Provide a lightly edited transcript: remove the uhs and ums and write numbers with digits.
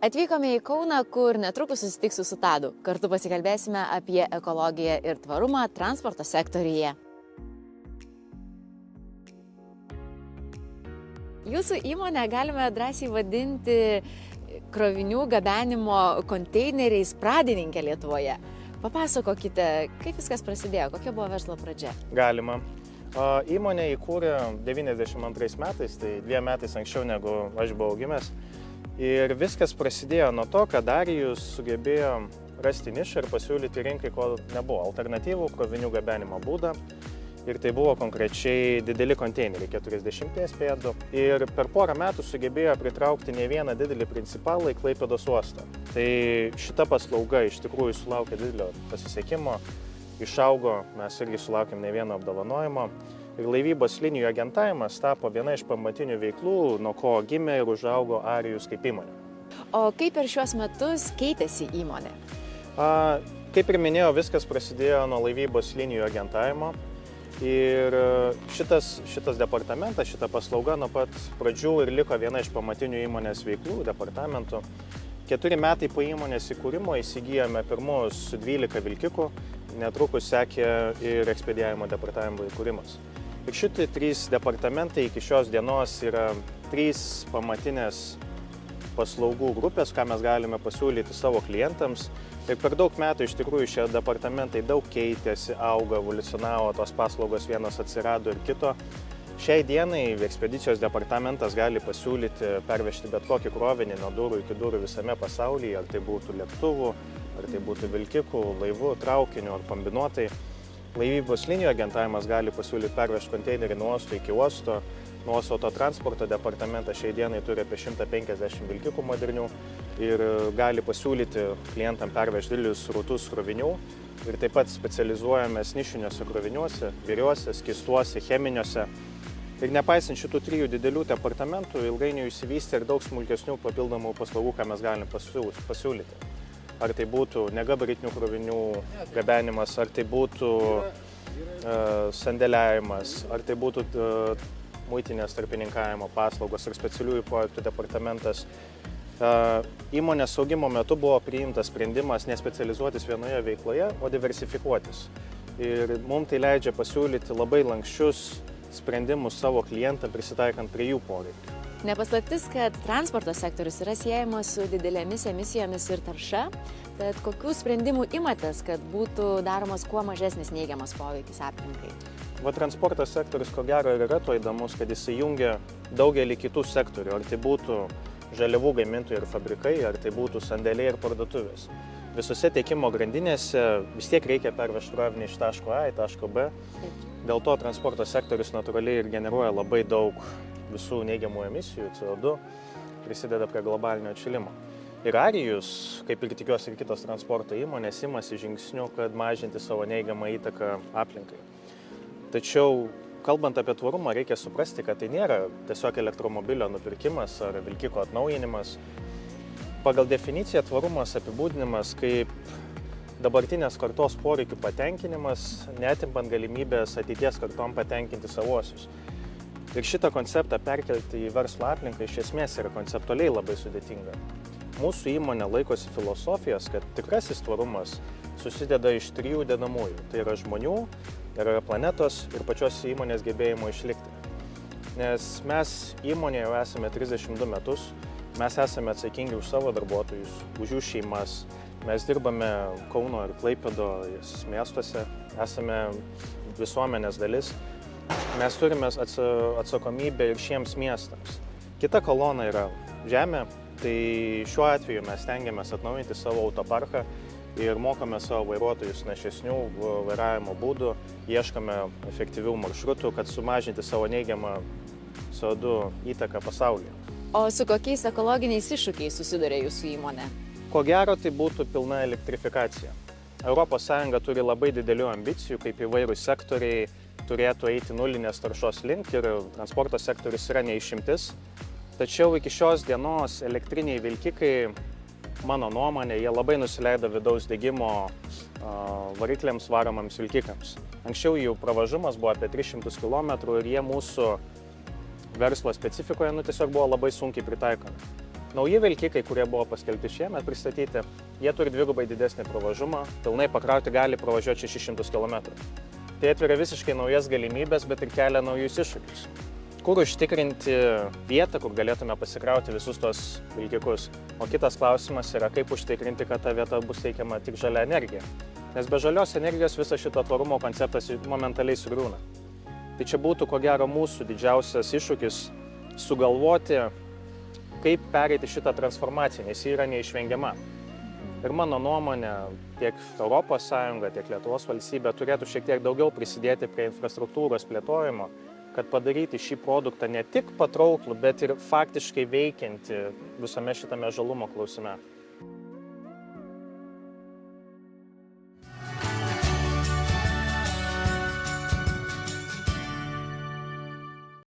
Atvykome į Kauną, kur netrukus susitiksiu su Tadu. Kartu pasikalbėsime apie ekologiją ir tvarumą transporto sektoriuje. Jūsų įmonę galime drąsiai vadinti krovinių gabenimo konteineriais pradininkė Lietuvoje. Papasakokite, kaip viskas prasidėjo, kokia buvo verslo pradžia? Galima. Įmonė įkūrė 92 metais, tai 2 metais anksčiau negu aš buvau gimęs. Ir viskas prasidėjo nuo to, kad Arijus sugebėjo rasti nišą ir pasiūlyti rinkai, ko nebuvo, alternatyvų krovinių gabenimo būdą. Ir tai buvo konkrečiai dideli konteineriai, 40 pėdų. Ir per porą metų sugebėjo pritraukti ne vieną didelį principalą į Klaipėdos uostą. Tai šita paslauga iš tikrųjų sulaukė didelio pasisekimo, išaugo, mes irgi sulaukėm ne vieno apdovanojimo. Ir laivybos linijų agentavimas tapo viena iš pamatinių veiklų, nuo ko gimė ir užaugo Arijus kaip įmonė. O kaip per šiuos metus keitėsi įmonė? Kaip ir minėjau, viskas prasidėjo nuo laivybos linijų agentavimo. Ir šitas departamentas, šita paslauga nuo pat pradžių ir liko viena iš pamatinių įmonės veiklų departamentų. 4 metai po įmonės įkūrimo įsigijome pirmus 12 vilkikų, netrukus sekė ir ekspedijavimo departamento įkūrimas. Ir šitie 3 departamentai iki šios dienos yra 3 pamatinės paslaugų grupės, ką mes galime pasiūlyti savo klientams. Ir per daug metų iš tikrųjų šie departamentai daug keitėsi, augo, evoliucionavo, tos paslaugos vienos atsirado ir kito. Šiai dienai ekspedicijos departamentas gali pasiūlyti pervežti bet kokį krovinį nuo durų iki durų visame pasaulyje, ar tai būtų lėktuvų, ar tai būtų vilkikų, laivų, traukinių ar kombinuotai. Laivybos linijų agentavimas gali pasiūlyti pervežti konteinerį nuo uosto iki uosto. Nuo uosto transporto departamentas šiai dienai turi apie 150 vilkikų modernių ir gali pasiūlyti klientam pervežti didelius srautus krovinių. Ir taip pat specializuojamės nišiniuose kroviniuose, biriuose, skystuose, cheminiuose. Ir nepaisant šitų 3 didelių departamentų, ilgainiui išsivystė ir daug smulkesnių papildomų paslaugų, ką mes galim pasiūlyti. Ar tai būtų negabaritinių krovinių gabenimas, ar tai būtų sandėliavimas, ar tai būtų muitinės tarpininkavimo paslaugos ar specialiųjų projektų departamentas. Įmonės augimo metu buvo priimtas sprendimas nespecializuotis vienoje veikloje, o diversifikuotis. Ir mums tai leidžia pasiūlyti labai lanksčius sprendimus savo klientam prisitaikant prie jų poreikių. Nepaslaptis, kad transporto sektorius yra siejamas su didelėmis emisijomis ir tarša, tad kokių sprendimų imatės, kad būtų daromas kuo mažesnis neigiamas poveikis aplinkai? Transporto sektorius ko gero ir yra to įdomus, kad jis jungia daugelį kitų sektorių, ar tai būtų žaliavų gamintojai ir fabrikai, ar tai būtų sandėliai ir parduotuvės. Visose tiekimo grandinėse vis tiek reikia pervežti krovinį iš taško A į taško B. Dėl to transporto sektorius natūraliai ir generuoja labai daug visų neigiamų emisijų, CO2, prisideda prie globalinio atšilimo. Ir Arijus, kaip ir tikiuosi ir kitos transporto įmonės, imasi žingsnių, kad mažinti savo neigiamą įtaką aplinkai. Tačiau, kalbant apie tvarumą, reikia suprasti, kad tai nėra tiesiog elektromobilio nupirkimas ar vilkiko atnaujinimas. Pagal definiciją tvarumas apibūdinimas kaip dabartinės kartos poreikių patenkinimas, neatimpant galimybės ateities kartom patenkinti savuosius. Ir šitą konceptą perkelti į verslo aplinką iš esmės yra konceptualiai labai sudėtinga. Mūsų įmonė laikosi filosofijos, kad tikrasis tvarumas susideda iš 3 dedamųjų. Tai yra žmonių, yra planetos ir pačios įmonės gebėjimo išlikti. Nes mes įmonėje jau esame 32 metus, mes esame atsakingi už savo darbuotojus, už jų šeimas. Mes dirbame Kauno ir Klaipėdos miestuose, esame visuomenės dalis. Mes turime atsakomybę ir šiems miestams. Kita kolona yra žemė, tai šiuo atveju mes stengiamės atnaujinti savo autoparką ir mokome savo vairuotojus našesnių vairavimo būdų, ieškome efektyvių maršrutų, kad sumažinti savo neigiamą CO2 įtaką pasaulyje. O su kokiais ekologiniais iššūkiais susiduria jūsų įmonė? Ko gero, tai būtų pilna elektrifikacija. ES turi labai didelių ambicijų, kaip įvairūs sektoriai turėtų eiti nulinės taršos link ir transporto sektorius yra neišimtis. Tačiau iki šios dienos elektriniai vilkikai, mano nuomonė, jie labai nusileido vidaus degimo varikliams varomams vilkikams. Anksčiau jų pravažumas buvo apie 300 km ir jie mūsų verslo specifikoje tiesiog buvo labai sunkiai pritaikomi. Nauji vilkikai, kurie buvo paskelbti šiemet pristatyti, jie turi dvigubai didesnį pravažumą, pilnai pakrauti gali pravažiuoti 600 km. Tai atveria visiškai naujas galimybės, bet ir kelia naujus iššūkius. Kur užtikrinti vietą, kur galėtume pasikrauti visus tos vilkikus. O kitas klausimas yra, kaip užtikrinti, kad ta vieta bus teikiama tik žalia energija. Nes be žalios energijos visas šito tvarumo konceptas momentaliai sugriūna. Tai čia būtų, ko gero, mūsų didžiausias iššūkis sugalvoti, kaip pereiti šitą transformaciją, nes ji yra neišvengiama. Ir mano nuomonė, tiek Europos Sąjunga, tiek Lietuvos valstybė turėtų šiek tiek daugiau prisidėti prie infrastruktūros plėtojimo, kad padaryti šį produktą ne tik patrauklų, bet ir faktiškai veikiantį visame šitame žalumo klausime.